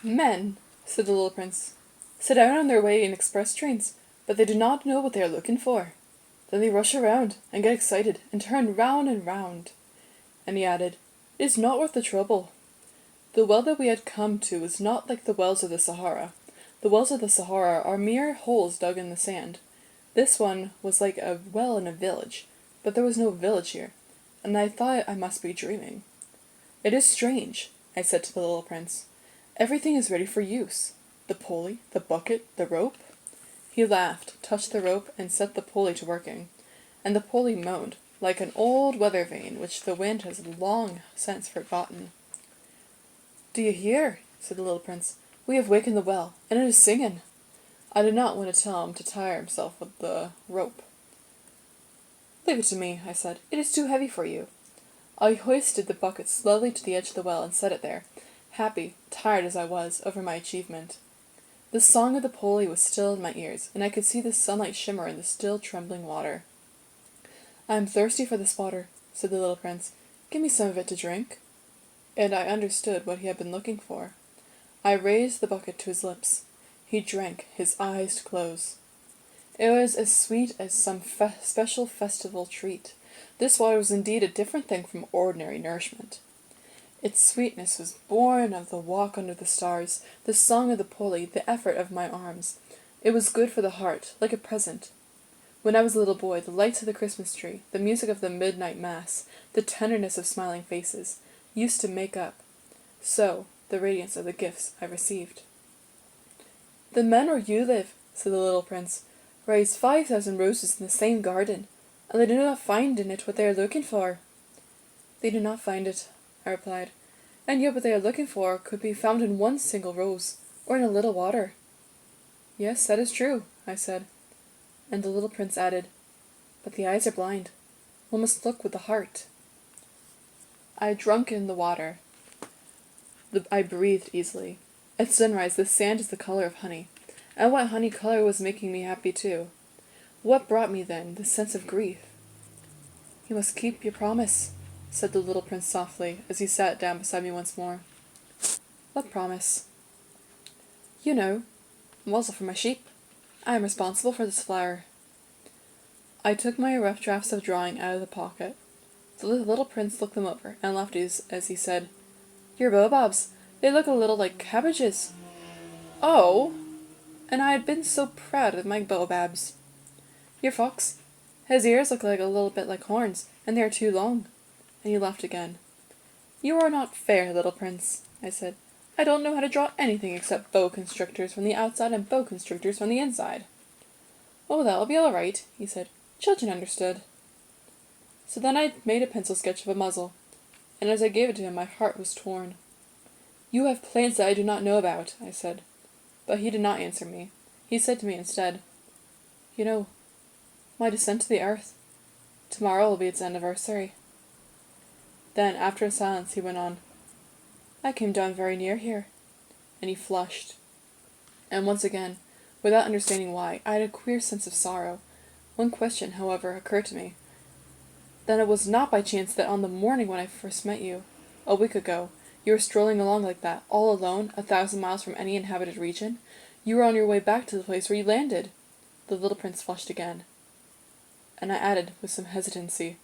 Men, said the little prince, set out on their way in express trains, but they do not know what they are looking for. Then they rush around, and get excited, and turn round and round. And he added, It is not worth the trouble. The well that we had come to was not like the wells of the Sahara. The wells of the Sahara are mere holes dug in the sand. This one was like a well in a village, but there was no village here, and I thought I must be dreaming. It is strange, I said to the little prince. Everything is ready for use. The pulley, the bucket, the rope. He laughed, touched the rope, and set the pulley to working. And the pulley moaned, like an old weather vane which the wind has long since forgotten. Do you hear? Said the little prince. We have wakened the well, and it is singing. I did not want to tell him to tire himself with the rope. Leave it to me, I said. It is too heavy for you. I hoisted the bucket slowly to the edge of the well and set it there, happy, tired as I was, over my achievement. The song of the pulley was still in my ears, and I could see the sunlight shimmer in the still trembling water. I am thirsty for this water, said the little prince. Give me some of it to drink. And I understood what he had been looking for. I raised the bucket to his lips. He drank, his eyes closed. It was as sweet as some special festival treat. This water was indeed a different thing from ordinary nourishment. Its sweetness was born of the walk under the stars, the song of the pulley, the effort of my arms. It was good for the heart, like a present. When I was a little boy, the lights of the Christmas tree, the music of the midnight mass, the tenderness of smiling faces, used to make up, so, the radiance of the gifts I received. The men where you live, said the little prince, raise 5,000 roses in the same garden, and they do not find in it what they are looking for. They do not find it, I replied, and yet what they are looking for could be found in one single rose, or in a little water. Yes, that is true, I said, and the little prince added, but the eyes are blind. One must look with the heart. I had drunk in the water. I breathed easily. At sunrise the sand is the color of honey, and what honey color was making me happy too. What brought me then the sense of grief? You must keep your promise, said the little prince softly, as he sat down beside me once more. What promise? You know, muzzle for my sheep. I am responsible for this flower. I took my rough drafts of drawing out of the pocket. The little prince looked them over, and laughed as he said, Your baobabs, they look a little like cabbages. Oh! And I had been so proud of my baobabs. Your fox, his ears look like a little bit like horns, and they are too long. And he laughed again. You are not fair, little prince, I said. I don't know how to draw anything except boa constrictors from the outside and boa constrictors from the inside. Oh, that'll be all right, he said. Children understood. So then I made a pencil sketch of a muzzle, and as I gave it to him my heart was torn. You have plans that I do not know about, I said. But he did not answer me. He said to me instead, You know, my descent to the earth. Tomorrow will be its anniversary. Then, after a silence, he went on, I came down very near here. And he flushed. And once again, without understanding why, I had a queer sense of sorrow. One question, however, occurred to me. Then it was not by chance that on the morning when I first met you, a week ago, you were strolling along like that, all alone, 1,000 miles from any inhabited region? You were on your way back to the place where you landed. The little prince flushed again. And I added, with some hesitancy,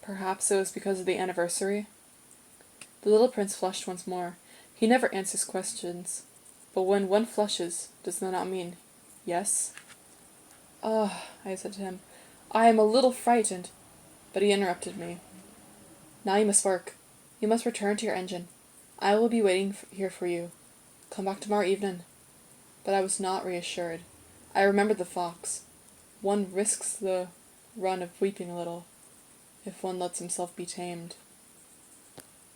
Perhaps it was because of the anniversary? The little prince flushed once more. He never answers questions. But when one flushes, does that not mean yes? Ah, I said to him, I am a little frightened. But he interrupted me. Now you must work. You must return to your engine. I will be waiting here for you. Come back tomorrow evening. But I was not reassured. I remembered the fox. One risks the run of weeping a little, if one lets himself be tamed.